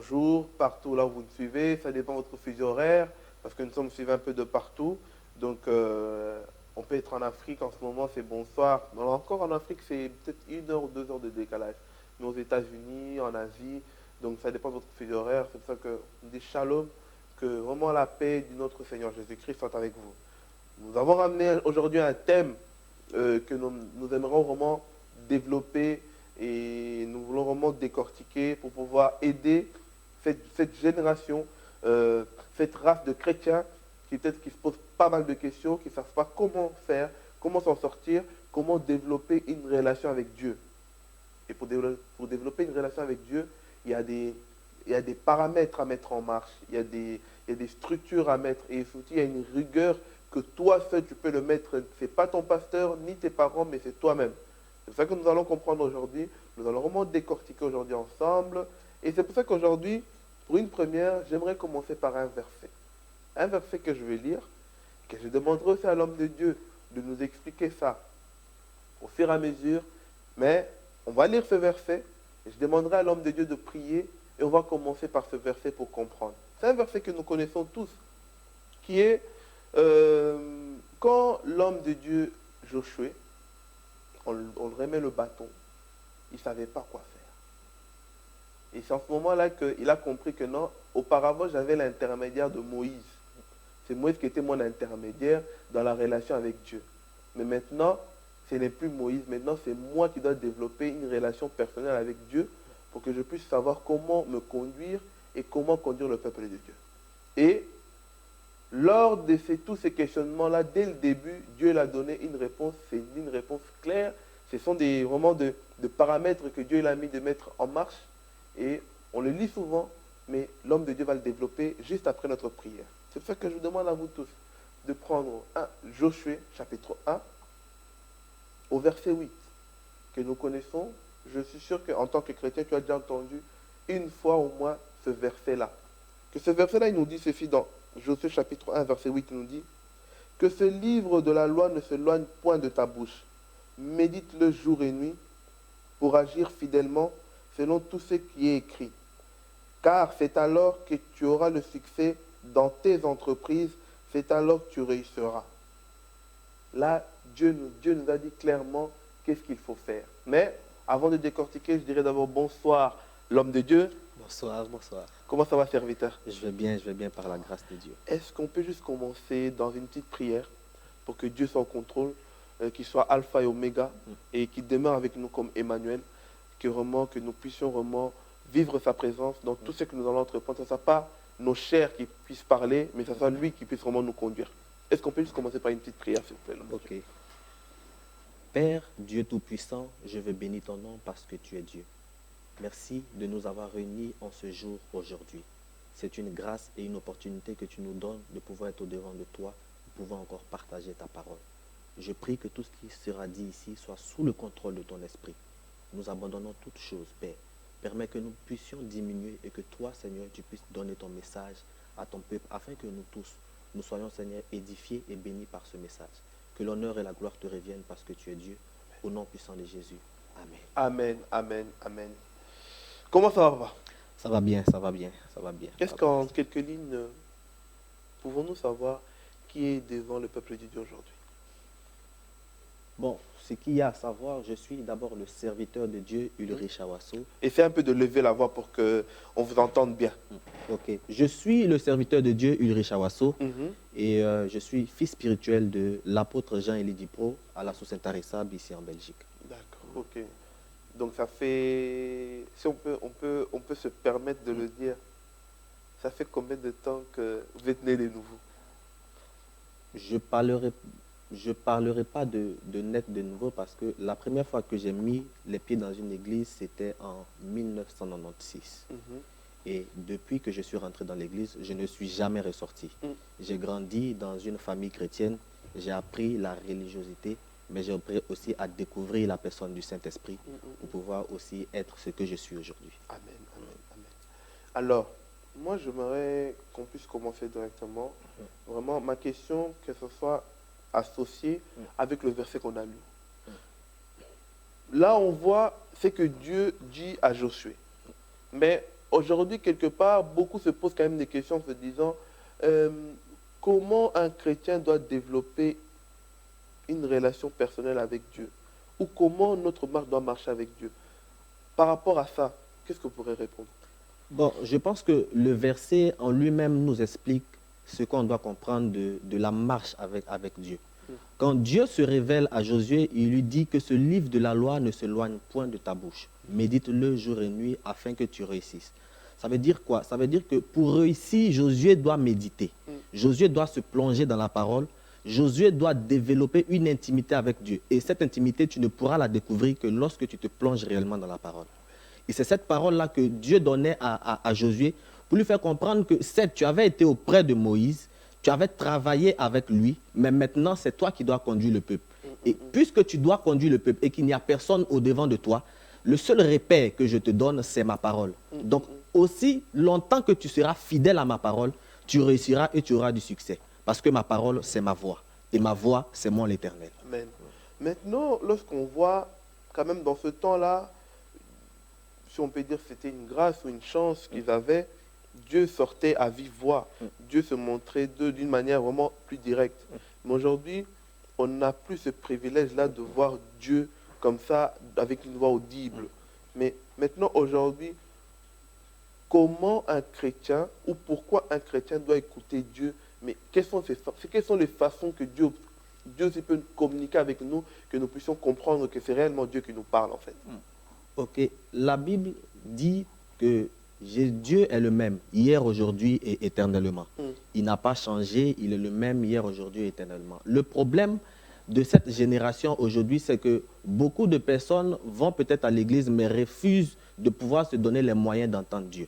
bonjour, partout là où vous nous suivez. Ça dépend de votre fuseau horaire, parce que nous sommes suivis un peu de partout. Donc, on peut être en Afrique en ce moment, c'est bonsoir. Mais encore en Afrique, c'est peut-être 1 heure ou 2 heures de décalage. Mais aux États-Unis, en Asie, donc ça dépend de votre fuseau horaire. C'est pour ça que dit shalom, que vraiment la paix de notre Seigneur Jésus-Christ soit avec vous. Nous avons ramené aujourd'hui un thème que nous aimerions vraiment développer et nous voulons vraiment décortiquer pour pouvoir aider cette génération, cette race de chrétiens qui peut-être qui se posent pas mal de questions, qui ne savent pas comment faire, comment s'en sortir, comment développer une relation avec Dieu. Et pour développer une relation avec Dieu, il y a des paramètres à mettre en marche, il y a des structures à mettre et surtout il y a une rigueur que toi seul tu peux le mettre. Ce n'est pas ton pasteur ni tes parents, mais c'est toi-même. C'est pour ça que nous allons comprendre aujourd'hui. Nous allons vraiment décortiquer aujourd'hui ensemble. Et c'est pour ça qu'aujourd'hui, pour une première, j'aimerais commencer par un verset. Un verset que je vais lire, que je demanderai aussi à l'homme de Dieu de nous expliquer ça au fur et à mesure. Mais on va lire ce verset et je demanderai à l'homme de Dieu de prier et on va commencer par ce verset pour comprendre. C'est un verset que nous connaissons tous, qui est quand l'homme de Dieu, Josué, on lui remet le bâton, il ne savait pas quoi faire. Et c'est en ce moment-là qu'il a compris que non, auparavant j'avais l'intermédiaire de Moïse. C'est Moïse qui était mon intermédiaire dans la relation avec Dieu. Mais maintenant, ce n'est plus Moïse, maintenant c'est moi qui dois développer une relation personnelle avec Dieu pour que je puisse savoir comment me conduire et comment conduire le peuple de Dieu. Et lors de tous ces questionnements-là, dès le début, Dieu l'a donné une réponse, c'est une réponse claire. Ce sont vraiment de paramètres que Dieu a mis de mettre en marche. Et on le lit souvent, mais l'homme de Dieu va le développer juste après notre prière. C'est pour ça que je vous demande à vous tous de prendre Josué, chapitre 1, au verset 8, que nous connaissons. Je suis sûr qu'en tant que chrétien, tu as déjà entendu une fois au moins ce verset-là. Que ce verset-là, il nous dit ceci dans Josué chapitre 1, verset 8, il nous dit que ce livre de la loi ne se loigne point de ta bouche. Médite-le jour et nuit pour agir fidèlement selon tout ce qui est écrit. Car c'est alors que tu auras le succès dans tes entreprises, c'est alors que tu réussiras. Là, Dieu nous a dit clairement qu'est-ce qu'il faut faire. Mais avant de décortiquer, je dirais d'abord bonsoir, l'homme de Dieu. Bonsoir, bonsoir. Comment ça va, serviteur? Je vais bien par la grâce de Dieu. Est-ce qu'on peut juste commencer dans une petite prière pour que Dieu soit en contrôle, qu'il soit alpha et oméga, et qu'il demeure avec nous comme Emmanuel, que nous puissions vraiment vivre sa présence dans tout ce que nous allons entreprendre. Ce ne soit pas nos chairs qui puissent parler, mais ce soit lui qui puisse vraiment nous conduire. Est-ce qu'on peut juste commencer par une petite prière, s'il vous plaît? Ok. Père, Dieu Tout-Puissant, je veux bénir ton nom parce que tu es Dieu. Merci de nous avoir réunis en ce jour aujourd'hui. C'est une grâce et une opportunité que tu nous donnes de pouvoir être au-devant de toi, de pouvoir encore partager ta parole. Je prie que tout ce qui sera dit ici soit sous le contrôle de ton esprit. Nous abandonnons toutes choses, Père. Permets que nous puissions diminuer et que toi, Seigneur, tu puisses donner ton message à ton peuple afin que nous tous, nous soyons, Seigneur, édifiés et bénis par ce message. Que l'honneur et la gloire te reviennent parce que tu es Dieu. Au nom puissant de Jésus. Amen. Amen, amen, amen. Comment ça va? Ça va bien, ça va bien, ça va bien. Qu'est-ce qu'en quelques lignes, pouvons-nous savoir qui est devant le peuple de Dieu aujourd'hui? Bon, ce qu'il y a à savoir, je suis d'abord le serviteur de Dieu, Ulrich Awasso. Essaye un peu de lever la voix pour qu'on vous entende bien. Ok. Je suis le serviteur de Dieu, Ulrich Awasso, et je suis fils spirituel de l'apôtre Jean-Élie Dipro à la Société Arissab ici en Belgique. D'accord, ok. Donc ça fait, si on peut se permettre de le dire, ça fait combien de temps que vous êtes né de nouveau? Je parlerai pas de naître de nouveau parce que la première fois que j'ai mis les pieds dans une église, c'était en 1996. Et depuis que je suis rentré dans l'église, je ne suis jamais ressorti. J'ai grandi dans une famille chrétienne, j'ai appris la religiosité, mais j'ai appris aussi à découvrir la personne du Saint-Esprit pour pouvoir aussi être ce que je suis aujourd'hui. Amen, amen, amen. Alors, moi, j'aimerais qu'on puisse commencer directement. Vraiment, ma question, que ce soit associé avec le verset qu'on a lu. Là, on voit ce que Dieu dit à Josué. Mais aujourd'hui, quelque part, beaucoup se posent quand même des questions en se disant euh, comment un chrétien doit développer une relation personnelle avec Dieu, ou comment notre marche doit marcher avec Dieu. Par rapport à ça, qu'est-ce que vous pourrez répondre? Bon, je pense que le verset en lui-même nous explique ce qu'on doit comprendre de la marche avec Dieu. Quand Dieu se révèle à Josué, il lui dit que ce livre de la loi ne s'éloigne point de ta bouche. Médite-le jour et nuit afin que tu réussisses. Ça veut dire quoi? Ça veut dire que pour réussir, Josué doit méditer. Josué doit se plonger dans la parole. Josué doit développer une intimité avec Dieu. Et cette intimité, tu ne pourras la découvrir que lorsque tu te plonges réellement dans la parole. Et c'est cette parole-là que Dieu donnait à Josué pour lui faire comprendre que certes, tu avais été auprès de Moïse, tu avais travaillé avec lui, mais maintenant, c'est toi qui dois conduire le peuple. Et puisque tu dois conduire le peuple et qu'il n'y a personne au-devant de toi, le seul repère que je te donne, c'est ma parole. Donc, aussi longtemps que tu seras fidèle à ma parole, tu réussiras et tu auras du succès. Parce que ma parole, c'est ma voix. Et ma voix, c'est moi l'Éternel. Amen. Maintenant, lorsqu'on voit, quand même dans ce temps-là, si on peut dire que c'était une grâce ou une chance qu'ils avaient, Dieu sortait à vive voix. Dieu se montrait d'eux d'une manière vraiment plus directe. Mais aujourd'hui, on n'a plus ce privilège-là de voir Dieu comme ça, avec une voix audible. Mais maintenant, aujourd'hui, comment un chrétien, ou pourquoi un chrétien doit écouter Dieu? Mais quelles sont les façons que Dieu aussi peut communiquer avec nous, que nous puissions comprendre que c'est réellement Dieu qui nous parle, en fait? Ok, la Bible dit que Dieu est le même, hier, aujourd'hui et éternellement. Il n'a pas changé, il est le même hier, aujourd'hui et éternellement. Le problème de cette génération aujourd'hui, c'est que beaucoup de personnes vont peut-être à l'église, mais refusent de pouvoir se donner les moyens d'entendre Dieu.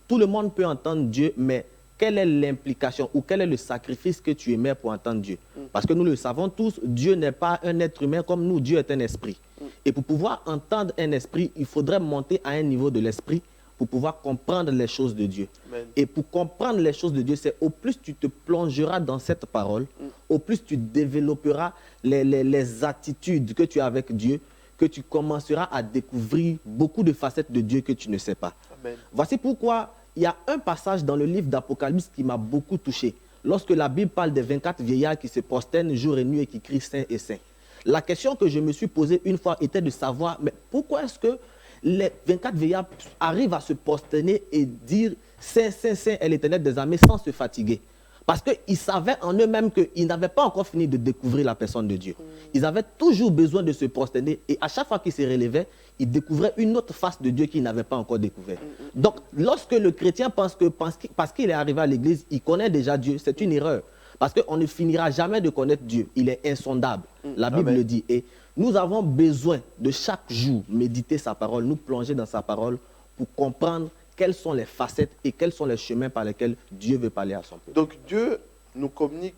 Tout le monde peut entendre Dieu, mais quelle est l'implication ou quel est le sacrifice que tu émets pour entendre Dieu? Parce que nous le savons tous, Dieu n'est pas un être humain comme nous, Dieu est un esprit. Et pour pouvoir entendre un esprit, il faudrait monter à un niveau de l'esprit pour pouvoir comprendre les choses de Dieu. Amen. Et pour comprendre les choses de Dieu, c'est au plus tu te plongeras dans cette parole, au plus tu développeras les attitudes que tu as avec Dieu, que tu commenceras à découvrir beaucoup de facettes de Dieu que tu ne sais pas. Amen. Voici pourquoi il y a un passage dans le livre d'Apocalypse qui m'a beaucoup touché. Lorsque la Bible parle des 24 vieillards qui se prosternent jour et nuit et qui crient Saint et Saint. La question que je me suis posée une fois était de savoir, mais pourquoi est-ce que les 24 vieillards arrivent à se prosterner et dire Saint, Saint, Saint est l'Éternel des armées sans se fatiguer? Parce qu'ils savaient en eux-mêmes qu'ils n'avaient pas encore fini de découvrir la personne de Dieu. Ils avaient toujours besoin de se prosterner et à chaque fois qu'ils se relevaient, ils découvraient une autre face de Dieu qu'ils n'avaient pas encore découvert. Donc, lorsque le chrétien pense que parce qu'il est arrivé à l'église, il connaît déjà Dieu, c'est une erreur. Parce qu'on ne finira jamais de connaître Dieu. Il est insondable. La Bible Amen. le dit. Et nous avons besoin de chaque jour méditer sa parole, nous plonger dans sa parole pour comprendre quelles sont les facettes et quels sont les chemins par lesquels Dieu veut parler à son peuple. Donc Dieu nous communique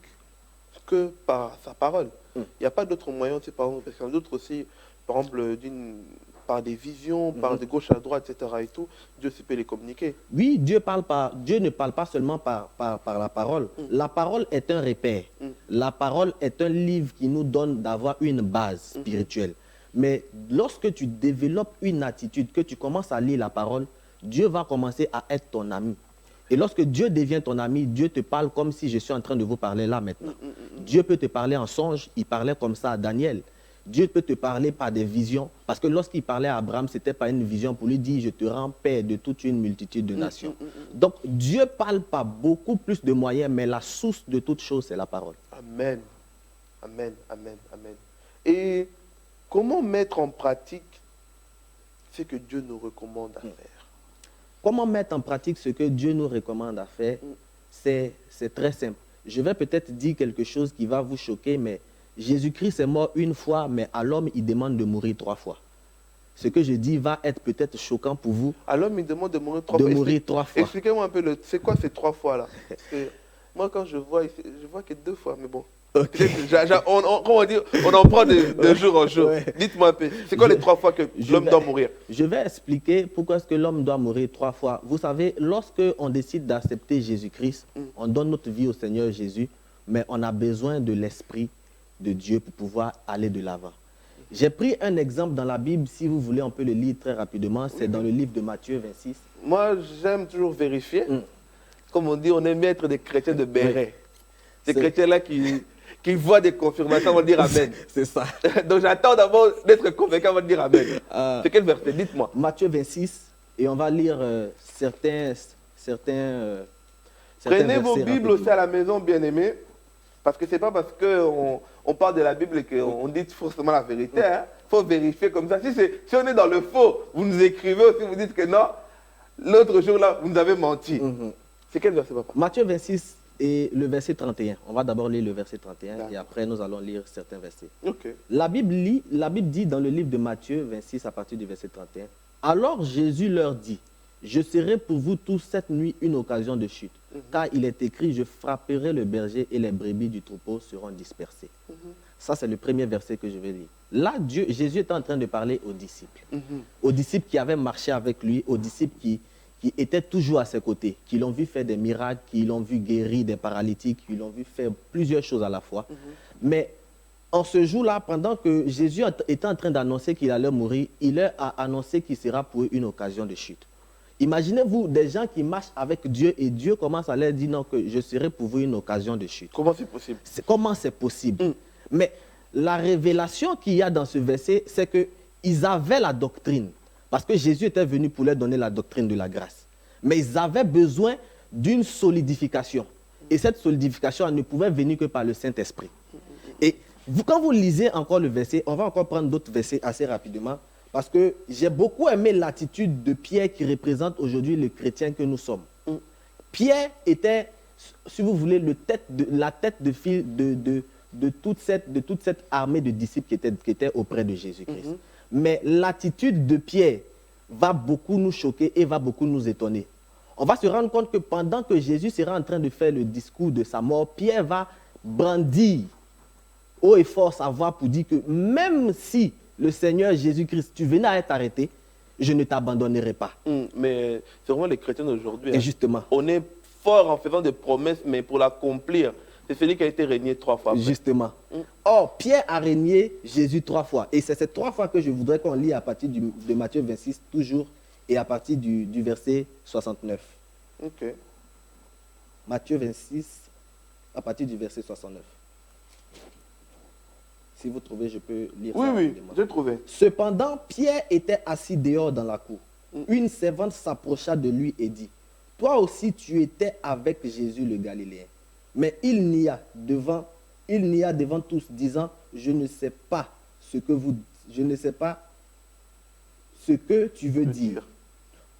que par sa parole. Il n'y a pas d'autre moyen, c'est par exemple, parce qu'il y a d'autres aussi, par exemple, par des visions, par de gauche à droite, etc. et tout, Dieu peut les communiquer. Oui, Dieu ne parle pas seulement par la parole. La parole est un repère. La parole est un livre qui nous donne d'avoir une base spirituelle. Mais lorsque tu développes une attitude, que tu commences à lire la parole, Dieu va commencer à être ton ami. Et lorsque Dieu devient ton ami, Dieu te parle comme si je suis en train de vous parler là maintenant. Dieu peut te parler en songe, il parlait comme ça à Daniel. Dieu peut te parler par des visions, parce que lorsqu'il parlait à Abraham, ce n'était pas une vision pour lui dire « je te rends père de toute une multitude de nations ». Donc Dieu parle par beaucoup plus de moyens, mais la source de toute chose, c'est la parole. Amen. Amen, amen, amen. Et comment mettre en pratique ce que Dieu nous recommande à faire? Comment mettre en pratique ce que Dieu nous recommande à faire? C'est très simple. Je vais peut-être dire quelque chose qui va vous choquer, mais Jésus-Christ est mort une fois, mais à l'homme, il demande de mourir 3 fois. Ce que je dis va être peut-être choquant pour vous. À l'homme, il demande de mourir 3 fois. De mourir 3 fois. Expliquez-moi un peu, c'est quoi ces 3 fois-là? Parce que moi, quand je vois que 2 fois, mais bon. Okay. On en prend de jour en jour. Ouais. Dites-moi un peu, c'est quoi les 3 fois que l'homme doit mourir? Je vais expliquer pourquoi est-ce que l'homme doit mourir 3 fois. Vous savez, lorsque on décide d'accepter Jésus-Christ, on donne notre vie au Seigneur Jésus, mais on a besoin de l'Esprit de Dieu pour pouvoir aller de l'avant. J'ai pris un exemple dans la Bible, si vous voulez, on peut le lire très rapidement. C'est dans le livre de Matthieu 26. Moi, j'aime toujours vérifier. Comme on dit, on aime bien être des chrétiens de béret. Ces chrétiens-là qui voient des confirmations vont dire Amen. C'est ça. Donc j'attends d'abord d'être convaincu avant de dire Amen. C'est quel verset? Dites-moi. Matthieu 26, et on va lire certains Prenez vos versets Bibles rapidement. aussi à la maison, bien-aimés. Parce que ce n'est pas parce qu'on parle de la Bible qu'on dit forcément la vérité. Il faut vérifier comme ça. Si on est dans le faux, vous nous écrivez aussi, vous dites que non, l'autre jour là, vous nous avez menti. C'est quel verset, papa? Matthieu 26 et le verset 31. On va d'abord lire le verset 31 D'accord. et après nous allons lire certains versets. Ok. La Bible dit dans le livre de Matthieu 26 à partir du verset 31. Alors Jésus leur dit, je serai pour vous tous cette nuit une occasion de chute, car il est écrit, je frapperai le berger et les brebis du troupeau seront dispersées. Ça, c'est le premier verset que je vais lire. Là, Jésus est en train de parler aux disciples. Aux disciples qui avaient marché avec lui, aux disciples qui étaient toujours à ses côtés, qui l'ont vu faire des miracles, qui l'ont vu guérir des paralytiques, qui l'ont vu faire plusieurs choses à la fois. Mais en ce jour-là, pendant que Jésus était en train d'annoncer qu'il allait mourir, il leur a annoncé qu'il sera pour eux une occasion de chute. Imaginez-vous des gens qui marchent avec Dieu et Dieu commence à leur dire non, que je serai pour vous une occasion de chute. Comment c'est possible? Comment c'est possible? Mais la révélation qu'il y a dans ce verset, c'est qu'ils avaient la doctrine. Parce que Jésus était venu pour leur donner la doctrine de la grâce. Mais ils avaient besoin d'une solidification. Et cette solidification, elle ne pouvait venir que par le Saint-Esprit. Et quand vous lisez encore le verset, on va encore prendre d'autres versets assez rapidement. Parce que j'ai beaucoup aimé l'attitude de Pierre qui représente aujourd'hui le chrétien que nous sommes. Pierre était, si vous voulez, la tête de file de toute cette armée de disciples qui étaient auprès de Jésus-Christ. Mais l'attitude de Pierre va beaucoup nous choquer et va beaucoup nous étonner. On va se rendre compte que pendant que Jésus sera en train de faire le discours de sa mort, Pierre va brandir haut et fort sa voix pour dire que même si le Seigneur Jésus-Christ, tu venais à être arrêté, je ne t'abandonnerai pas. Mais c'est vraiment les chrétiens d'aujourd'hui. Et justement. On est fort en faisant des promesses, mais pour l'accomplir, c'est celui qui a été régné 3 fois. Après. Justement. Or, Pierre a régné Jésus 3 fois. Et c'est ces 3 fois que je voudrais qu'on lit à partir de Matthieu 26, toujours, et à partir du verset 69. Ok. Matthieu 26, à partir du verset 69. Si vous trouvez, je peux lire ça. Oui, j'ai trouvé. Cependant, Pierre était assis dehors dans la cour. Une servante s'approcha de lui et dit, « Toi aussi, tu étais avec Jésus le Galiléen. » Mais il nia devant tous, disant, « Je ne sais pas ce que tu veux dire. »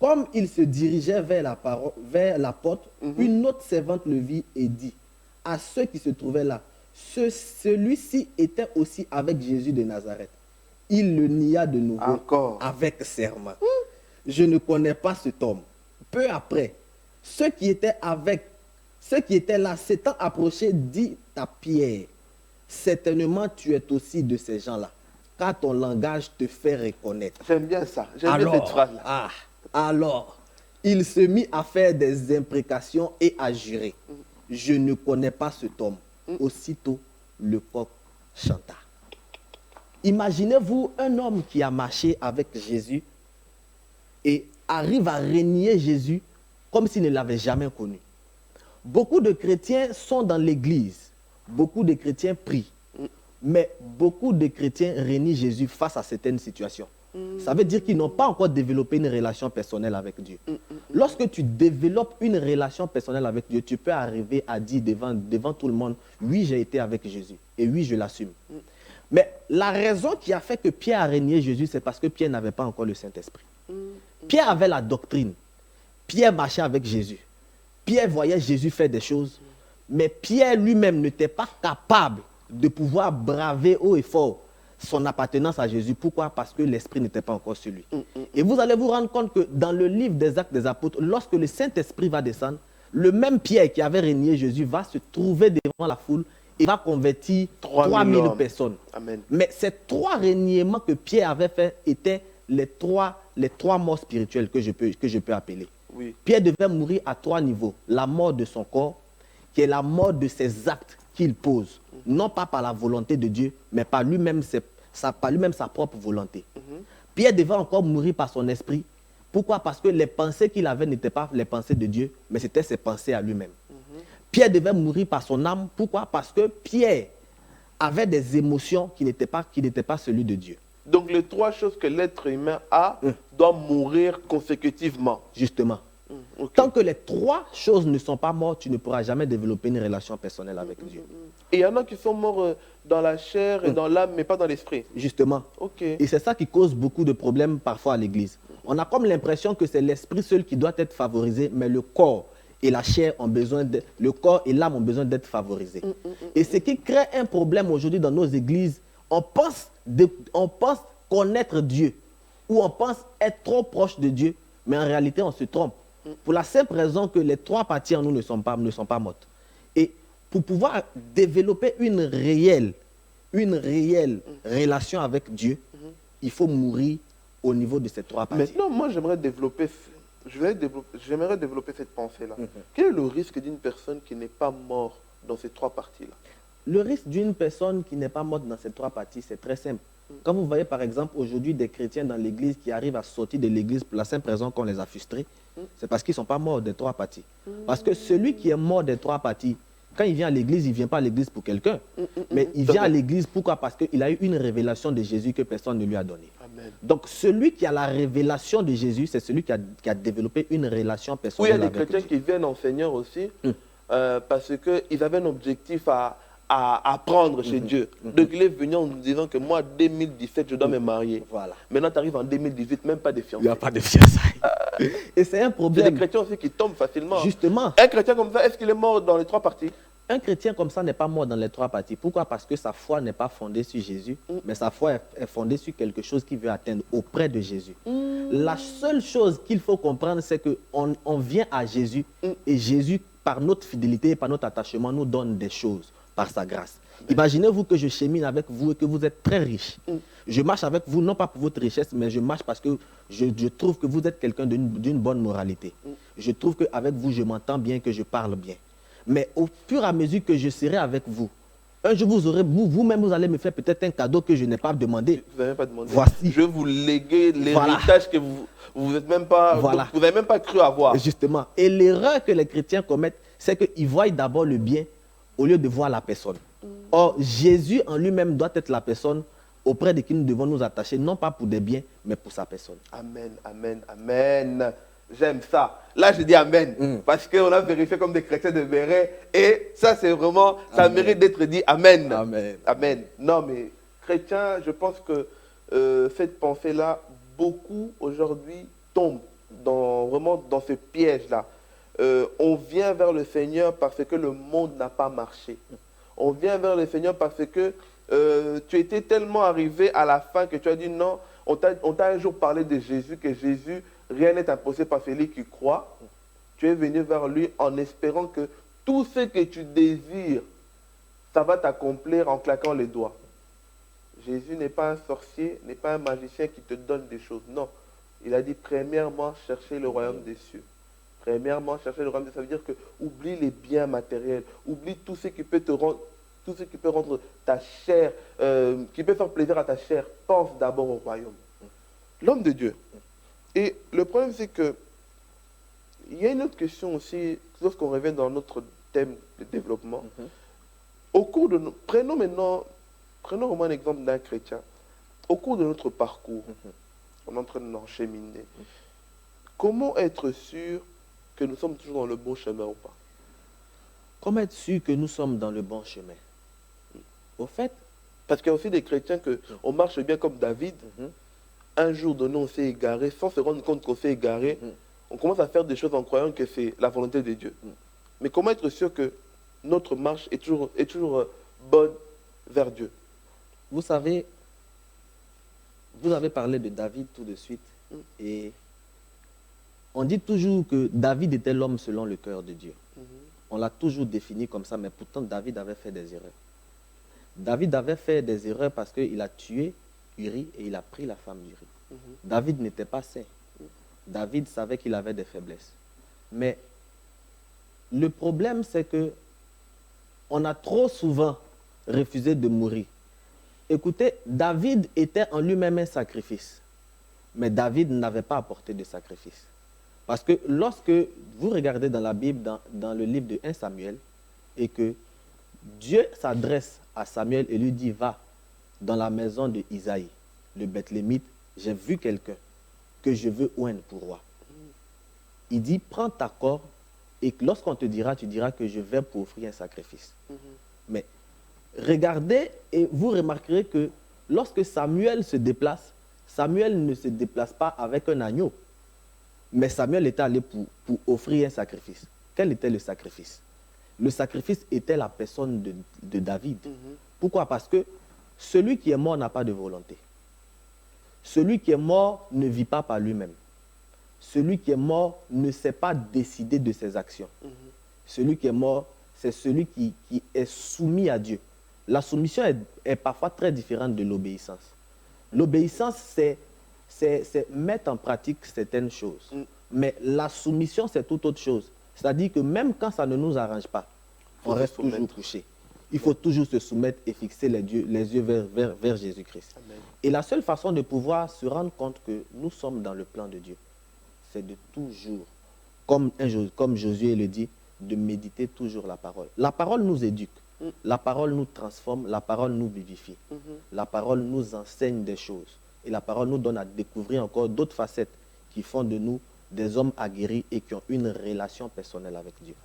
Comme il se dirigeait vers la porte, une autre servante le vit et dit à ceux qui se trouvaient là, celui-ci était aussi avec Jésus de Nazareth. Il le nia de nouveau avec serment. Je ne connais pas cet homme. Peu après, ceux qui étaient là, s'étant approchés, dit à Pierre, certainement tu es aussi de ces gens-là, car ton langage te fait reconnaître. J'aime bien ça. J'aime bien cette phrase-là. Alors, il se mit à faire des imprécations et à jurer. Je ne connais pas cet homme. Aussitôt, le coq chanta. Imaginez-vous un homme qui a marché avec Jésus et arrive à régner Jésus comme s'il ne l'avait jamais connu. Beaucoup de chrétiens sont dans l'église. Beaucoup de chrétiens prient. Mais beaucoup de chrétiens renient Jésus face à certaines situations. Ça veut dire qu'ils n'ont pas encore développé une relation personnelle avec Dieu. Lorsque tu développes une relation personnelle avec Dieu, tu peux arriver à dire devant tout le monde, oui, j'ai été avec Jésus. Et oui, je l'assume. Mais la raison qui a fait que Pierre a régné Jésus, c'est parce que Pierre n'avait pas encore le Saint-Esprit. Pierre avait la doctrine. Pierre marchait avec Jésus. Pierre voyait Jésus faire des choses. Mais Pierre lui-même n'était pas capable de pouvoir braver haut et fort son appartenance à Jésus. Pourquoi? Parce que l'Esprit n'était pas encore sur lui. Et vous allez vous rendre compte que dans le livre des Actes des Apôtres, lorsque le Saint-Esprit va descendre, le même Pierre qui avait régné Jésus va se trouver devant la foule et va convertir 3000 personnes. Amen. Mais ces 3 régnements que Pierre avait fait étaient les trois morts spirituelles que je peux appeler. Oui. Pierre devait mourir à 3 niveaux. La mort de son corps, qui est la mort de ses actes qu'il pose. Non pas par la volonté de Dieu, mais par lui-même sa propre volonté. Pierre devait encore mourir par son esprit Pourquoi? Parce que les pensées qu'il avait n'étaient pas les pensées de Dieu, mais c'était ses pensées à lui-même. Pierre devait mourir par son âme. Pourquoi? Parce que Pierre avait des émotions qui n'étaient pas celui de Dieu. Donc les 3 choses que l'être humain a doivent mourir consécutivement. Justement. Ok. Tant que les 3 choses ne sont pas mortes, tu ne pourras jamais développer une relation personnelle avec Dieu. Et il y en a qui sont morts dans la chair et dans l'âme, mais pas dans l'esprit. Justement. Ok. Et c'est ça qui cause beaucoup de problèmes parfois à l'église. On a comme l'impression que c'est l'esprit seul qui doit être favorisé, mais le corps et la chair ont besoin le corps et l'âme ont besoin d'être favorisés. Et ce qui crée un problème aujourd'hui dans nos églises, on pense connaître Dieu ou on pense être trop proche de Dieu, mais en réalité on se trompe. Pour la simple raison que les 3 parties en nous ne sont pas mortes. Et pour pouvoir développer une réelle relation avec Dieu, il faut mourir au niveau de ces 3 parties. Maintenant, moi, j'aimerais développer cette pensée-là. Quel est le risque d'une personne qui n'est pas morte dans ces 3 parties-là? Le risque d'une personne qui n'est pas morte dans ces 3 parties, c'est très simple. Quand vous voyez par exemple aujourd'hui des chrétiens dans l'église qui arrivent à sortir de l'église pour la simple raison qu'on les a frustrés, c'est parce qu'ils ne sont pas morts des 3 parties. Parce que celui qui est mort des 3 parties, quand il vient à l'église, il ne vient pas à l'église pour quelqu'un. Mais il vient à l'église, pourquoi? Parce qu'il a eu une révélation de Jésus que personne ne lui a donnée. Amen. Donc celui qui a la révélation de Jésus, c'est celui qui a développé une relation Oui, il y personnelle a des avec chrétiens Dieu. qui viennent en Seigneur aussi parce qu'ils avaient un objectif à apprendre chez Dieu. Donc il est venu en nous disant que moi, 2017, je dois me marier. Voilà. Maintenant, tu arrives en 2018, même pas de Il fiancé. n'y a pas de fiançailles. Et c'est un C'est des problème. chrétiens aussi qui tombent facilement. Justement. Un chrétien comme ça, est-ce qu'il est mort dans les 3 parties? Un chrétien comme ça n'est pas mort dans les 3 parties. Pourquoi? Parce que sa foi n'est pas fondée sur Jésus, mais sa foi est fondée sur quelque chose qu'il veut atteindre auprès de Jésus. La seule chose qu'il faut comprendre, c'est qu'on vient à Jésus et Jésus, par notre fidélité et par notre attachement, nous donne des choses par sa grâce. Imaginez-vous que je chemine avec vous et que vous êtes très riche. Je marche avec vous, non pas pour votre richesse, mais je marche parce que je trouve que vous êtes quelqu'un d'une bonne moralité. Je trouve qu'avec vous, je m'entends bien, que je parle bien. Mais au fur et à mesure que je serai avec vous, un jour vous-même, vous allez me faire peut-être un cadeau que je n'ai pas demandé. Vous n'avez pas demandé. Voici. Je vais vous léguer l'héritage que vous n'avez même pas cru avoir. Justement. Et l'erreur que les chrétiens commettent, c'est qu'ils voient d'abord le bien au lieu de voir la personne. Or, Jésus en lui-même doit être la personne auprès de qui nous devons nous attacher, non pas pour des biens, mais pour sa personne. Amen, amen, amen. J'aime ça. Là, je dis amen. Parce qu'on a vérifié comme des chrétiens de Béret. Et ça, c'est vraiment, ça mérite d'être dit amen. Amen. Amen. Non, mais chrétiens, je pense que cette pensée-là, beaucoup aujourd'hui tombent vraiment dans ce piège-là. On vient vers le Seigneur parce que le monde n'a pas marché. On vient vers le Seigneur parce que tu étais tellement arrivé à la fin que tu as dit non. On t'a un jour parlé de Jésus, que Jésus, rien n'est impossible par celui qui croit. Tu es venu vers lui en espérant que tout ce que tu désires, ça va t'accomplir en claquant les doigts. Jésus n'est pas un sorcier, n'est pas un magicien qui te donne des choses. Non. Il a dit, premièrement, cherchez le royaume des cieux. Premièrement, chercher le royaume de Dieu, ça veut dire que oublie les biens matériels, oublie tout ce qui peut te rendre, tout ce qui peut rendre ta chair, qui peut faire plaisir à ta chair. Pense d'abord au royaume. L'homme de Dieu. Et le problème, c'est que il y a une autre question aussi, lorsqu'on revient dans notre thème de développement. Au cours de prenons vraiment un exemple d'un chrétien. Au cours de notre parcours, on est en train d'encheminer. Comment être sûr que nous sommes toujours dans le bon chemin ou pas? Comment être sûr que nous sommes dans le bon chemin? Au fait, parce qu'il y a aussi des chrétiens qu'on marche bien comme David. Un jour donné, on s'est égaré, sans se rendre compte qu'on s'est égaré. On commence à faire des choses en croyant que c'est la volonté de Dieu. Mais comment être sûr que notre marche est toujours bonne vers Dieu? Vous savez, vous avez parlé de David tout de suite. Et on dit toujours que David était l'homme selon le cœur de Dieu. On l'a toujours défini comme ça, mais pourtant David avait fait des erreurs. David avait fait des erreurs parce qu'il a tué Uri et il a pris la femme d'Uri. David n'était pas saint. David savait qu'il avait des faiblesses. Mais le problème, c'est que on a trop souvent refusé de mourir. Écoutez, David était en lui-même un sacrifice. Mais David n'avait pas apporté de sacrifice. Parce que lorsque vous regardez dans la Bible, dans le livre de 1 Samuel, et que Dieu s'adresse à Samuel et lui dit, va dans la maison de Isaïe, le Bethlémite, j'ai vu quelqu'un que je veux oindre pour roi. Il dit, prends ta corde et lorsqu'on te dira, tu diras que je vais pour offrir un sacrifice. Mais regardez et vous remarquerez que lorsque Samuel se déplace, Samuel ne se déplace pas avec un agneau. Mais Samuel était allé pour offrir un sacrifice. Quel était le sacrifice? Le sacrifice était la personne de David. Pourquoi? Parce que celui qui est mort n'a pas de volonté. Celui qui est mort ne vit pas par lui-même. Celui qui est mort ne sait pas décider de ses actions. Celui qui est mort, c'est celui qui est soumis à Dieu. La soumission est parfois très différente de l'obéissance. L'obéissance, c'est mettre en pratique certaines choses. Mais la soumission, c'est tout autre chose. C'est-à-dire que même quand ça ne nous arrange pas, on reste toujours couché. Il faut toujours se soumettre et fixer les yeux vers Jésus-Christ. Et la seule façon de pouvoir se rendre compte que nous sommes dans le plan de Dieu, c'est de toujours, comme Josué le dit, de méditer toujours la parole. La parole nous éduque, la parole nous transforme, la parole nous vivifie. La parole nous enseigne des choses. Et la parole nous donne à découvrir encore d'autres facettes qui font de nous des hommes aguerris et qui ont une relation personnelle avec Dieu.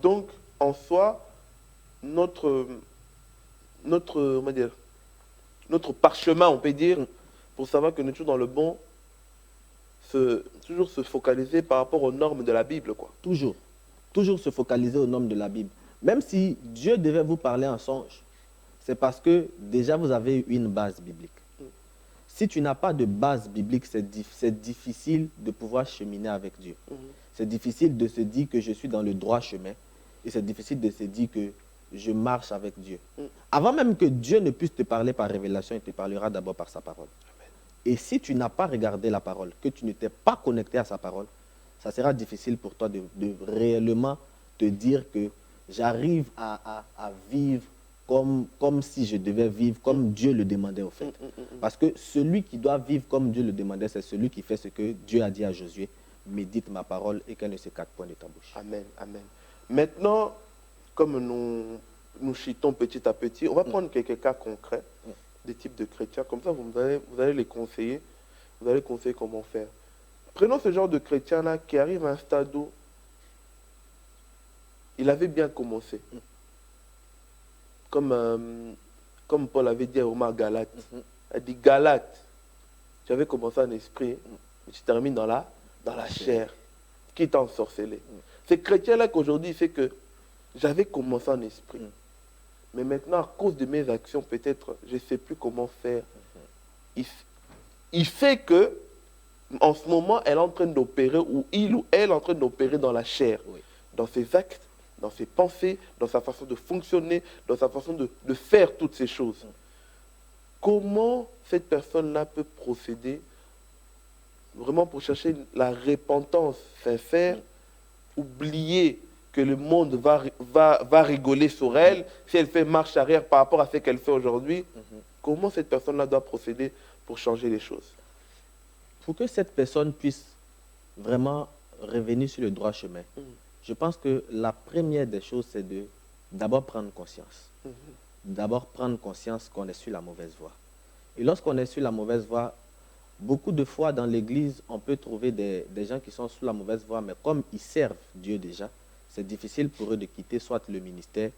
Donc, en soi, notre parchemin, on peut dire, pour savoir que nous sommes toujours dans le bon, toujours se focaliser par rapport aux normes de la Bible, quoi. Toujours. Toujours se focaliser aux normes de la Bible. Même si Dieu devait vous parler en songe, c'est parce que déjà vous avez une base biblique. Si tu n'as pas de base biblique, c'est difficile de pouvoir cheminer avec Dieu. C'est difficile de se dire que je suis dans le droit chemin. Et c'est difficile de se dire que je marche avec Dieu. Avant même que Dieu ne puisse te parler par révélation, il te parlera d'abord par sa parole. Amen. Et si tu n'as pas regardé la parole, que tu ne t'es pas connecté à sa parole, ça sera difficile pour toi de réellement te dire que j'arrive à vivre comme si je devais vivre, comme Dieu le demandait au fait. Parce que celui qui doit vivre comme Dieu le demandait, c'est celui qui fait ce que Dieu a dit à Josué, médite ma parole et qu'elle ne s'écarte point de ta bouche. Amen, amen. Maintenant, comme nous chitons petit à petit, on va prendre quelques cas concrets des types de chrétiens. Comme ça, vous allez les conseiller. Vous allez conseiller comment faire. Prenons ce genre de chrétien-là qui arrive à un stade où il avait bien commencé. Comme Paul avait dit à Romains Galate. Il a dit, Galate, tu avais commencé en esprit, mais tu termines dans la chair. Qui t'a ensorcelé. C'est chrétien-là qu'aujourd'hui, il fait que j'avais commencé en esprit. Mais maintenant, à cause de mes actions, peut-être, je ne sais plus comment faire. Il fait que, en ce moment, elle est en train d'opérer, ou il ou elle est en train d'opérer dans la chair, dans ses actes, dans ses pensées, dans sa façon de fonctionner, dans sa façon de faire toutes ces choses. Comment cette personne-là peut procéder vraiment pour chercher la repentance sincère, oublier que le monde va rigoler sur elle si elle fait marche arrière par rapport à ce qu'elle fait aujourd'hui. Comment cette personne-là doit procéder pour changer les choses? Pour que cette personne puisse vraiment revenir sur le droit chemin, je pense que la première des choses, c'est d'abord prendre conscience. D'abord prendre conscience qu'on est sur la mauvaise voie. Et lorsqu'on est sur la mauvaise voie, beaucoup de fois dans l'église, on peut trouver des gens qui sont sous la mauvaise voie, mais comme ils servent Dieu déjà, c'est difficile pour eux de quitter soit le ministère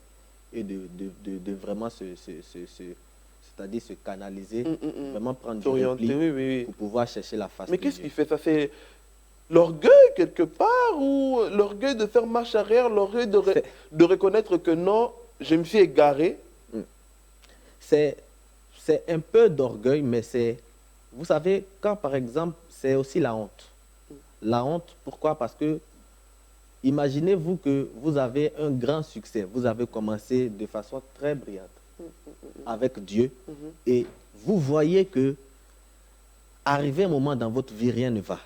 et de vraiment c'est-à-dire se canaliser, vraiment prendre du repli pour pouvoir chercher la face de Dieu. Mais qu'est-ce qui fait ça? C'est l'orgueil quelque part, ou l'orgueil de faire marche arrière, l'orgueil de reconnaître que non, je me suis égaré? C'est un peu d'orgueil, mais c'est... Vous savez, quand par exemple, c'est aussi la honte. La honte, pourquoi? Parce que, imaginez-vous que vous avez un grand succès. Vous avez commencé de façon très brillante avec Dieu. Et vous voyez que, arrivé un moment dans votre vie, rien ne va.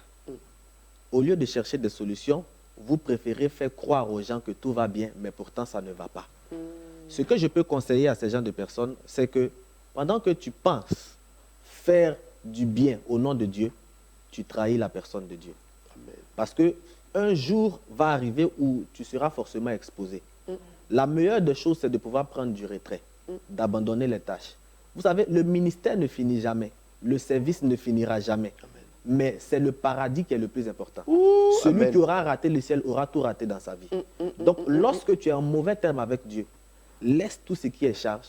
Au lieu de chercher des solutions, vous préférez faire croire aux gens que tout va bien, mais pourtant ça ne va pas. Ce que je peux conseiller à ces gens de personnes, c'est que pendant que tu penses faire du bien au nom de Dieu, tu trahis la personne de Dieu. Amen. Parce qu'un jour va arriver où tu seras forcément exposé. La meilleure des choses, c'est de pouvoir prendre du retrait, d'abandonner les tâches. Vous savez, le ministère ne finit jamais. Le service ne finira jamais. Amen. Mais c'est le paradis qui est le plus important. Ouh, Celui amen. qui aura raté le ciel aura tout raté dans sa vie. Donc, lorsque tu es en mauvais terme avec Dieu, laisse tout ce qui est charge,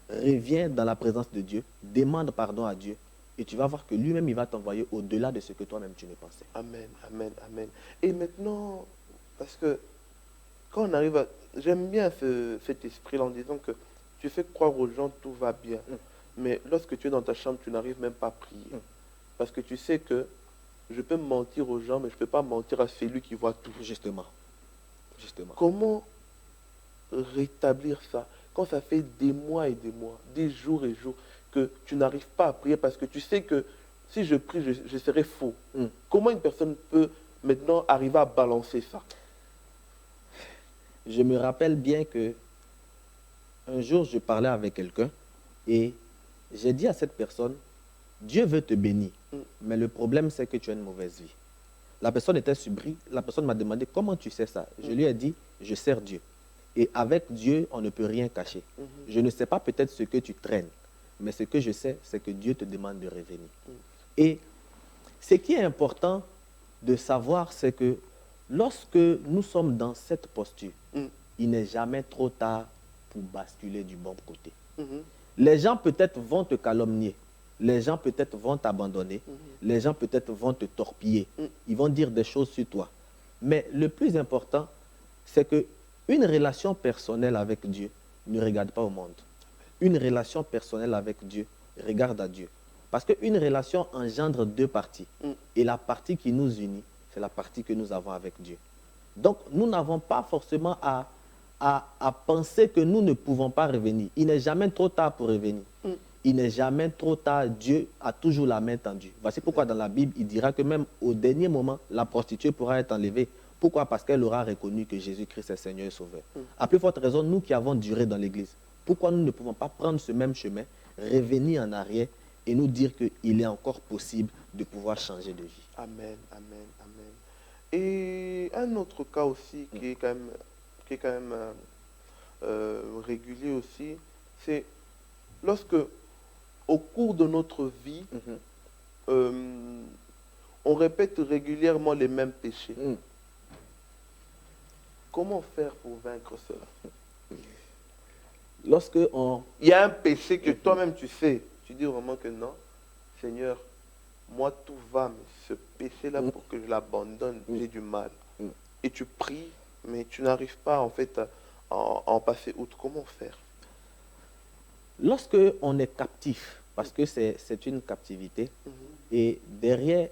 reviens dans la présence de Dieu, demande pardon à Dieu, et tu vas voir que lui-même, il va t'envoyer au-delà de ce que toi-même tu ne pensais. Amen, amen, amen. Et maintenant, parce que quand on arrive à... J'aime bien cet esprit-là en disant que tu fais croire aux gens tout va bien. Mais lorsque tu es dans ta chambre, tu n'arrives même pas à prier. Parce que tu sais que je peux mentir aux gens, mais je ne peux pas mentir à celui qui voit tout. Justement. Justement. Comment rétablir ça quand ça fait des mois et des jours et jours, que tu n'arrives pas à prier parce que tu sais que si je prie, je serai faux. Comment une personne peut maintenant arriver à balancer ça? Je me rappelle bien que un jour, je parlais avec quelqu'un et j'ai dit à cette personne, Dieu veut te bénir, mais le problème, c'est que tu as une mauvaise vie. La personne était surprise, la personne m'a demandé, comment tu sais ça? Je lui ai dit, je sers Dieu. Et avec Dieu, on ne peut rien cacher. Je ne sais pas peut-être ce que tu traînes, mais ce que je sais, c'est que Dieu te demande de revenir. Et ce qui est important de savoir, c'est que lorsque nous sommes dans cette posture, il n'est jamais trop tard pour basculer du bon côté. Les gens peut-être vont te calomnier, les gens peut-être vont t'abandonner, les gens peut-être vont te torpiller, ils vont dire des choses sur toi. Mais le plus important, c'est que une relation personnelle avec Dieu ne regarde pas au monde. Une relation personnelle avec Dieu regarde à Dieu. Parce qu'une relation engendre deux parties. Et la partie qui nous unit, c'est la partie que nous avons avec Dieu. Donc, nous n'avons pas forcément à penser que nous ne pouvons pas revenir. Il n'est jamais trop tard pour revenir. Il n'est jamais trop tard. Dieu a toujours la main tendue. Voici pourquoi dans la Bible, il dira que même au dernier moment, la prostituée pourra être enlevée. Pourquoi? Parce qu'elle aura reconnu que Jésus-Christ est Seigneur et Sauveur. À plus forte raison, nous qui avons duré dans l'Église, pourquoi nous ne pouvons pas prendre ce même chemin, revenir en arrière et nous dire qu'il est encore possible de pouvoir changer de vie? Amen, amen, amen. Et un autre cas aussi qui est quand même régulier aussi, c'est lorsque au cours de notre vie, on répète régulièrement les mêmes péchés. Comment faire pour vaincre cela? Lorsque on... Il y a un péché que toi-même tu sais. Tu dis vraiment que non, Seigneur, moi tout va, mais ce péché-là, pour que je l'abandonne, j'ai du mal. Et tu pries, mais tu n'arrives pas en fait à en passer outre. Comment faire? Lorsque on est captif, parce que c'est une captivité, et derrière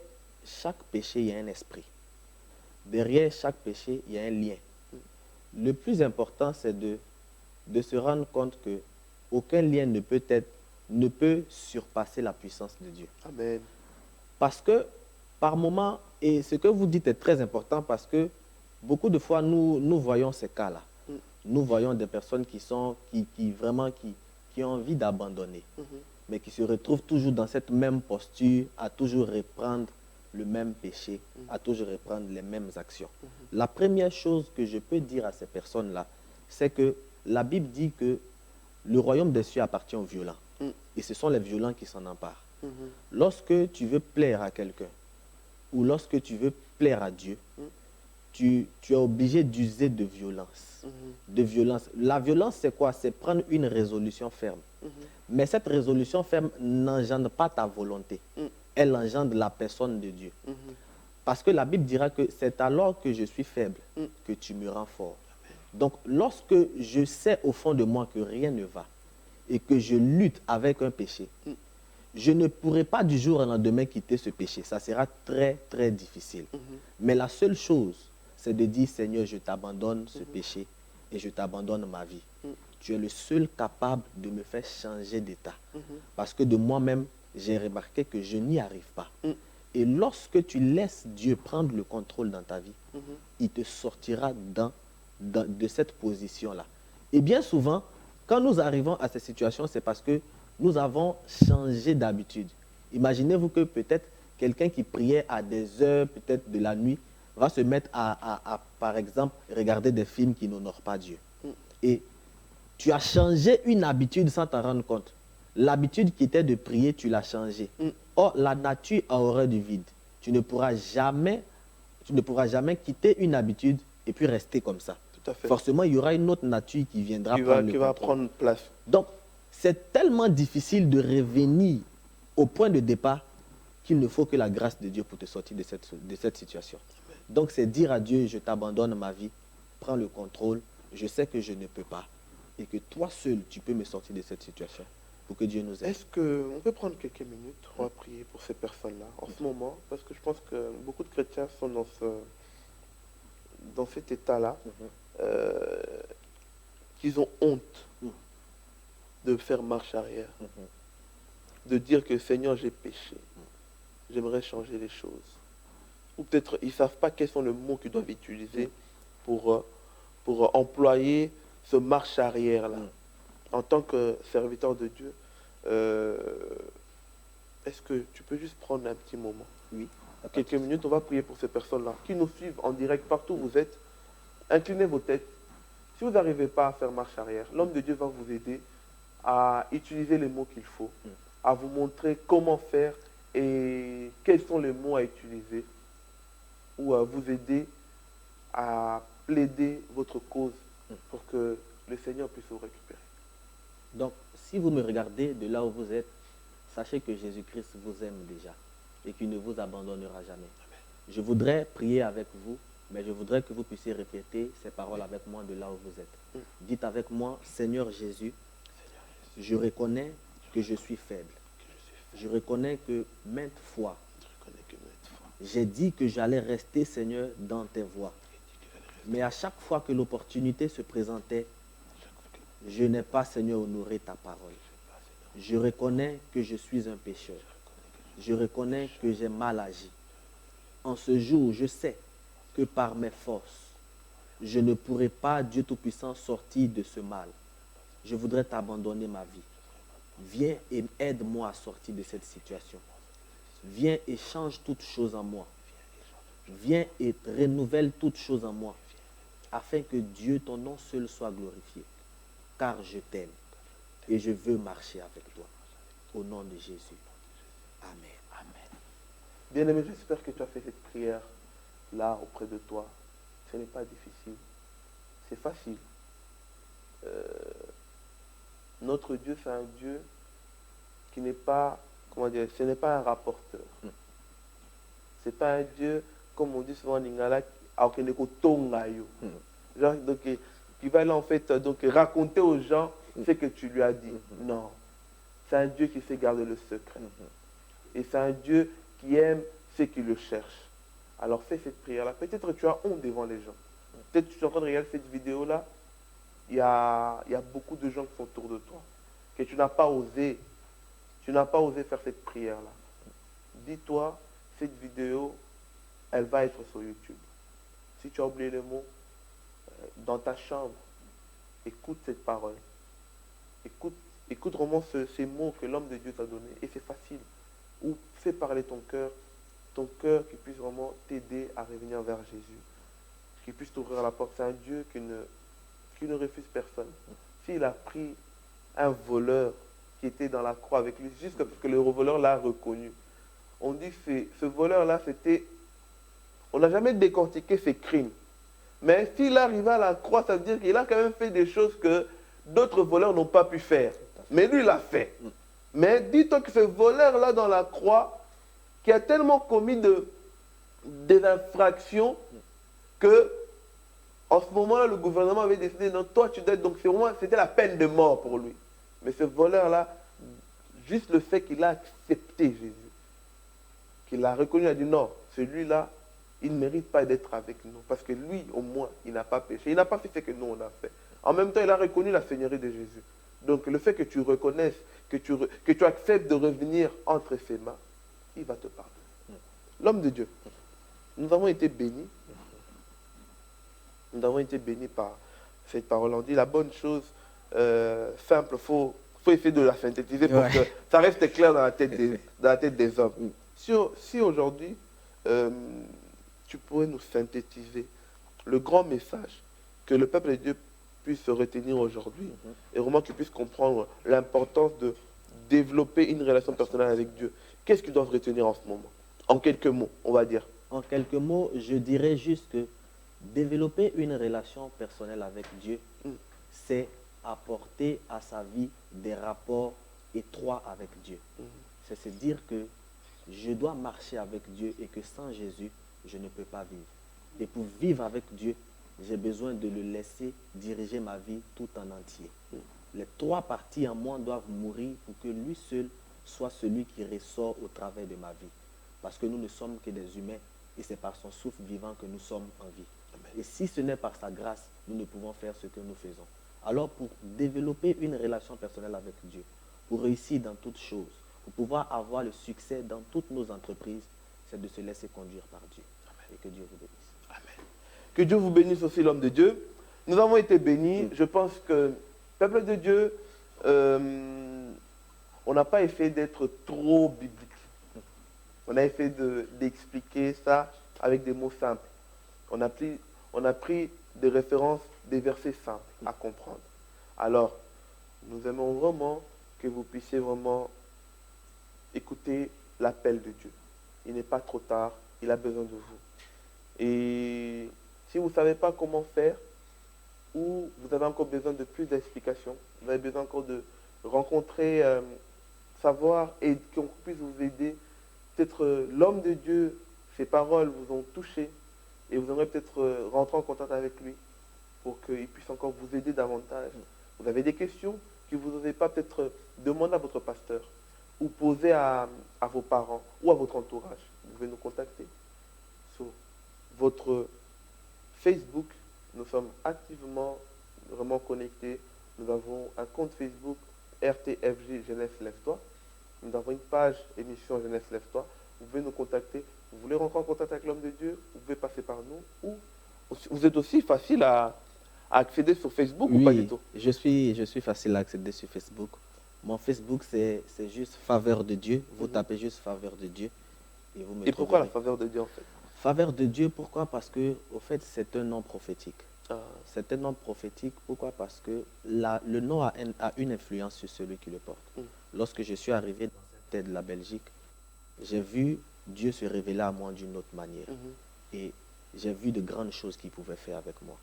chaque péché, il y a un esprit. Derrière chaque péché, il y a un lien. Le plus important, c'est de se rendre compte que aucun lien ne peut surpasser la puissance de Dieu. Amen. Parce que par moment, et ce que vous dites est très important parce que beaucoup de fois, nous voyons ces cas-là. Nous voyons des personnes qui ont envie d'abandonner, mais qui se retrouvent toujours dans cette même posture, à toujours reprendre le même péché, à toujours reprendre les mêmes actions. La première chose que je peux dire à ces personnes-là, c'est que la Bible dit que le royaume des cieux appartient aux violents. Et ce sont les violents qui s'en emparent. Lorsque tu veux plaire à quelqu'un, ou lorsque tu veux plaire à Dieu, tu es obligé d'user de violence. De violence. La violence, c'est quoi? C'est prendre une résolution ferme. Mais cette résolution ferme n'engendre pas ta volonté. Elle engendre la personne de Dieu. Parce que la Bible dira que c'est alors que je suis faible que tu me rends fort. Donc, lorsque je sais au fond de moi que rien ne va et que je lutte avec un péché, je ne pourrai pas du jour au lendemain quitter ce péché. Ça sera très, très difficile. Mais la seule chose, c'est de dire, Seigneur, je t'abandonne ce péché et je t'abandonne ma vie. Tu es le seul capable de me faire changer d'état. Parce que de moi-même, j'ai remarqué que je n'y arrive pas. Et lorsque tu laisses Dieu prendre le contrôle dans ta vie, il te sortira de cette position-là. Et bien souvent, quand nous arrivons à ces situations, c'est parce que nous avons changé d'habitude. Imaginez-vous que peut-être quelqu'un qui priait à des heures, peut-être de la nuit, va se mettre par exemple, regarder des films qui n'honorent pas Dieu. Et tu as changé une habitude sans t'en rendre compte. L'habitude qui était de prier, tu l'as changée. Or, la nature a horreur du vide. Tu ne pourras jamais quitter une habitude et puis rester comme ça. Tout à fait. Forcément, il y aura une autre nature qui viendra prendre le Qui va contrôle. prendre place. Donc, c'est tellement difficile de revenir au point de départ qu'il ne faut que la grâce de Dieu pour te sortir de cette situation. Donc, c'est dire à Dieu, je t'abandonne ma vie, prends le contrôle, je sais que je ne peux pas. Et que toi seul, tu peux me sortir de cette situation pour que Dieu nous aide. Est-ce qu'on peut prendre quelques minutes? On va prier pour ces personnes-là en ce moment, parce que je pense que beaucoup de chrétiens sont dans cet état-là, qu'ils ont honte de faire marche arrière, de dire que Seigneur, j'ai péché, j'aimerais changer les choses. Ou peut-être ils ne savent pas quels sont les mots qu'ils doivent utiliser pour employer ce marche arrière-là. En tant que serviteur de Dieu, est-ce que tu peux juste prendre un petit moment? Oui. Quelques minutes, on va prier pour ces personnes-là qui nous suivent en direct partout où vous êtes. Inclinez vos têtes. Si vous n'arrivez pas à faire marche arrière, l'homme de Dieu va vous aider à utiliser les mots qu'il faut, à vous montrer comment faire et quels sont les mots à utiliser, ou à vous aider à plaider votre cause pour que le Seigneur puisse vous récupérer. Donc, si vous me regardez de là où vous êtes, sachez que Jésus-Christ vous aime déjà et qu'il ne vous abandonnera jamais. Je voudrais prier avec vous, mais je voudrais que vous puissiez répéter ces paroles avec moi de là où vous êtes. Dites avec moi, Seigneur Jésus, je reconnais que je suis faible. Je reconnais que maintes fois, j'ai dit que j'allais rester, Seigneur, dans tes voies. Mais à chaque fois que l'opportunité se présentait, je n'ai pas, Seigneur, honoré ta parole. Je reconnais que je suis un pécheur. Je reconnais que j'ai mal agi. En ce jour, je sais que par mes forces, je ne pourrai pas, Dieu Tout-Puissant, sortir de ce mal. Je voudrais t'abandonner ma vie. Viens et aide-moi à sortir de cette situation. Viens et change toutes choses en moi. Viens et renouvelle toutes choses en moi, afin que Dieu, ton nom seul, soit glorifié. Car je t'aime et je veux marcher avec toi. Au nom de Jésus. Amen. Amen. Bien-aimé, j'espère que tu as fait cette prière là auprès de toi. Ce n'est pas difficile. C'est facile. Notre Dieu, c'est un Dieu qui n'est pas, comment dire, ce n'est pas un rapporteur. C'est pas un Dieu, comme on dit souvent en lingala, genre, donc, qui va là en fait donc, raconter aux gens ce que tu lui as dit. Non. C'est un Dieu qui sait garder le secret. Et c'est un Dieu qui aime ceux qui le cherchent. Alors fais cette prière-là. Peut-être que tu as honte devant les gens. Peut-être que tu es en train de regarder cette vidéo-là. Il y a beaucoup de gens qui sont autour de toi. Que tu n'as pas osé. Tu n'as pas osé faire cette prière-là. Dis-toi, cette vidéo, elle va être sur YouTube. Si tu as oublié le mot, dans ta chambre, écoute cette parole. Écoute vraiment ces mots que l'homme de Dieu t'a donnés. Et c'est facile. Ou fais parler ton cœur qui puisse vraiment t'aider à revenir vers Jésus. Qui puisse t'ouvrir la porte. C'est un Dieu qui ne refuse personne. S'il a pris un voleur qui était dans la croix avec lui, juste parce que le voleur l'a reconnu. On dit que ce voleur-là, on n'a jamais décortiqué ses crimes. Mais s'il arrive à la croix, ça veut dire qu'il a quand même fait des choses que d'autres voleurs n'ont pas pu faire. Mais lui, il l'a fait. Mais dis-toi que ce voleur-là dans la croix, qui a tellement commis des infractions que, en ce moment-là, le gouvernement avait décidé, non, toi, tu dois être... Donc, c'était la peine de mort pour lui. Mais ce voleur-là, juste le fait qu'il a accepté Jésus, qu'il a reconnu, il a dit, non, celui-là, il ne mérite pas d'être avec nous. Parce que lui, au moins, il n'a pas péché. Il n'a pas fait ce que nous, on a fait. En même temps, il a reconnu la Seigneurie de Jésus. Donc, le fait que tu reconnaisses, que tu acceptes de revenir entre ses mains, il va te pardonner. L'homme de Dieu, nous avons été bénis. Nous avons été bénis par cette parole. On dit la bonne chose simple, il faut faut essayer de la synthétiser pour que ça reste clair dans la tête des hommes. Si aujourd'hui, tu pourrais nous synthétiser le grand message que le peuple de Dieu puisse se retenir aujourd'hui et vraiment qu'il puisse comprendre l'importance de développer une relation personnelle avec Dieu. Qu'est-ce qu'ils doivent retenir en ce moment? En quelques mots, on va dire. En quelques mots, je dirais juste que développer une relation personnelle avec Dieu, c'est apporter à sa vie des rapports étroits avec Dieu. C'est se dire que je dois marcher avec Dieu et que sans Jésus, je ne peux pas vivre. Et pour vivre avec Dieu, j'ai besoin de le laisser diriger ma vie tout en entier. Les trois parties en moi doivent mourir pour que lui seul soit celui qui ressort au travers de ma vie. Parce que nous ne sommes que des humains et c'est par son souffle vivant que nous sommes en vie. Amen. Et si ce n'est par sa grâce, nous ne pouvons faire ce que nous faisons. Alors pour développer une relation personnelle avec Dieu, pour réussir dans toutes choses, pour pouvoir avoir le succès dans toutes nos entreprises, c'est de se laisser conduire par Dieu. Amen. Et que Dieu vous bénisse. Amen. Que Dieu vous bénisse aussi, l'homme de Dieu. Nous avons été bénis. Je pense que, peuple de Dieu, on n'a pas essayé d'être trop biblique. On a essayé d'expliquer ça avec des mots simples. On a pris des références, des versets simples à comprendre. Alors, nous aimons vraiment que vous puissiez vraiment écouter l'appel de Dieu. Il n'est pas trop tard, il a besoin de vous. Et si vous ne savez pas comment faire, ou vous avez encore besoin de plus d'explications, vous avez besoin encore de rencontrer, savoir et qu'on puisse vous aider. Peut-être l'homme de Dieu, ses paroles vous ont touché et vous aimeriez peut-être rentrer en contact avec lui pour qu'il puisse encore vous aider davantage. Vous avez des questions que vous n'osez pas peut-être demander à votre pasteur ou poser à vos parents ou à votre entourage. Vous pouvez nous contacter sur votre Facebook. Nous sommes activement vraiment connectés. Nous avons un compte Facebook RTFJ Jeunesse Lève-toi. Nous avons une page émission Jeunesse Lève-toi. Vous pouvez nous contacter. Vous voulez rentrer en contact avec l'homme de Dieu, vous pouvez passer par nous. Ou vous êtes aussi facile à accéder sur Facebook ou pas du tout? Je suis facile à accéder sur Facebook. Mon Facebook, c'est juste Faveur de Dieu. Vous tapez juste Faveur de Dieu et vous me trouverez. Pourquoi la faveur de Dieu en fait? Faveur de Dieu, pourquoi? Parce que, au fait, c'est un nom prophétique. C'est un nom prophétique, pourquoi? Parce que le nom a une influence sur celui qui le porte. Lorsque je suis arrivé dans cette terre de la Belgique, j'ai vu Dieu se révéler à moi d'une autre manière. Et j'ai vu de grandes choses qu'il pouvait faire avec moi.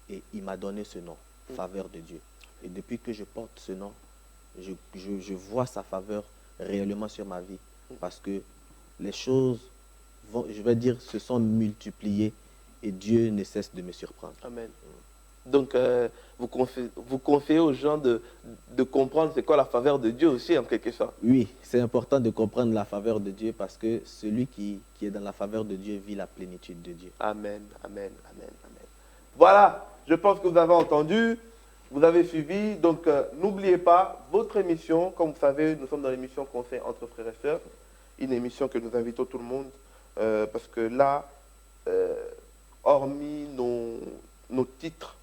Et il m'a donné ce nom, Faveur de Dieu. Et depuis que je porte ce nom, je vois sa faveur réellement sur ma vie. Parce que les choses, je vais dire, se sont multipliées et Dieu ne cesse de me surprendre. Amen. Donc, vous conseillez aux gens de comprendre c'est quoi la faveur de Dieu aussi, en quelque sorte. Oui, c'est important de comprendre la faveur de Dieu parce que celui qui est dans la faveur de Dieu vit la plénitude de Dieu. Amen, amen, amen, amen. Voilà, je pense que vous avez entendu, vous avez suivi. Donc, n'oubliez pas, votre émission, comme vous savez, nous sommes dans l'émission Conseil entre frères et sœurs, une émission que nous invitons tout le monde parce que là, hormis nos titres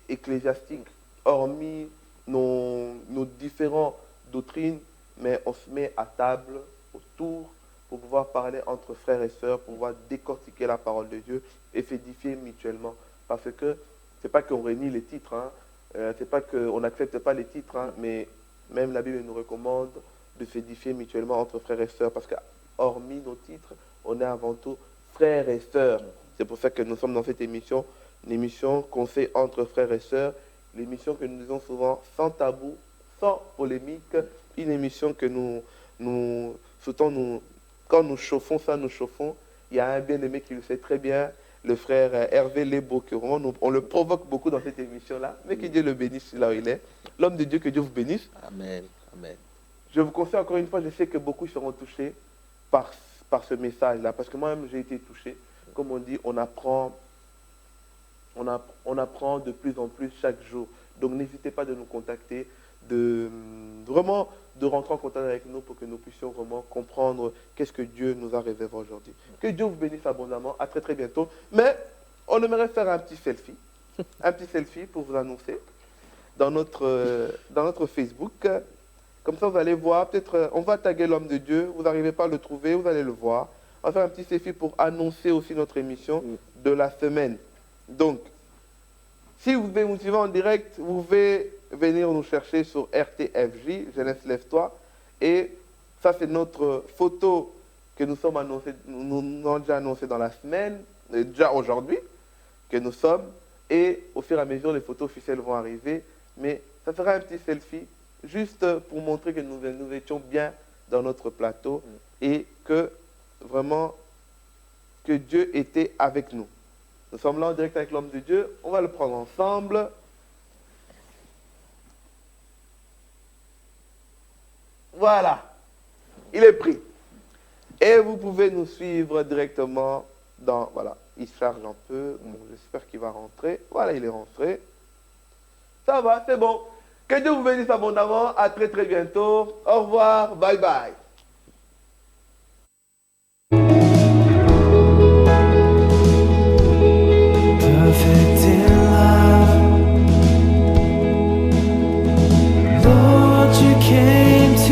ecclésiastiques, hormis nos différentes doctrines, mais on se met à table autour pour pouvoir parler entre frères et sœurs, pour pouvoir décortiquer la parole de Dieu et s'édifier mutuellement. Parce que ce n'est pas qu'on renie les titres, c'est pas qu'on n'accepte pas les titres, mais même la Bible nous recommande de s'édifier mutuellement entre frères et sœurs, parce que hormis nos titres, on est avant tout frères et sœurs. C'est pour ça que nous sommes dans cette émission, une émission conseil entre frères et sœurs, l'émission que nous disons souvent sans tabou, sans polémique, une émission que quand nous chauffons ça, nous chauffons. Il y a un bien-aimé qui le sait très bien, le frère Hervé Léboqueron. On le provoque beaucoup dans cette émission-là, mais que Dieu le bénisse là où il est. L'homme de Dieu, que Dieu vous bénisse. Amen, amen. Je vous conseille encore une fois, je sais que beaucoup seront touchés par ce message-là, parce que moi-même j'ai été touché. Comme on dit, on apprend de plus en plus chaque jour. Donc n'hésitez pas de nous contacter, vraiment de rentrer en contact avec nous pour que nous puissions vraiment comprendre qu'est-ce que Dieu nous a réservé aujourd'hui. Que Dieu vous bénisse abondamment. À très très bientôt. Mais on aimerait faire un petit selfie pour vous annoncer. dans notre Facebook. Comme ça, vous allez voir, peut-être, on va taguer l'homme de Dieu. Vous n'arrivez pas à le trouver, vous allez le voir. On va faire un petit selfie pour annoncer aussi notre émission de la semaine. Donc, si vous voulez nous suivre en direct, vous pouvez venir nous chercher sur RTFJ, Jeunesse Lève-toi. Et ça, c'est notre photo que nous sommes annoncés, nous avons déjà annoncé dans la semaine, déjà aujourd'hui, que nous sommes. Et au fur et à mesure, les photos officielles vont arriver. Mais ça sera un petit selfie, juste pour montrer que nous étions bien dans notre plateau et que vraiment, que Dieu était avec nous. Nous sommes là en direct avec l'homme de Dieu. On va le prendre ensemble. Voilà. Il est pris. Et vous pouvez nous suivre directement dans... Voilà. Il charge un peu. Bon, j'espère qu'il va rentrer. Voilà, il est rentré. Ça va, c'est bon. Que Dieu vous bénisse abondamment. À très très bientôt. Au revoir. Bye bye.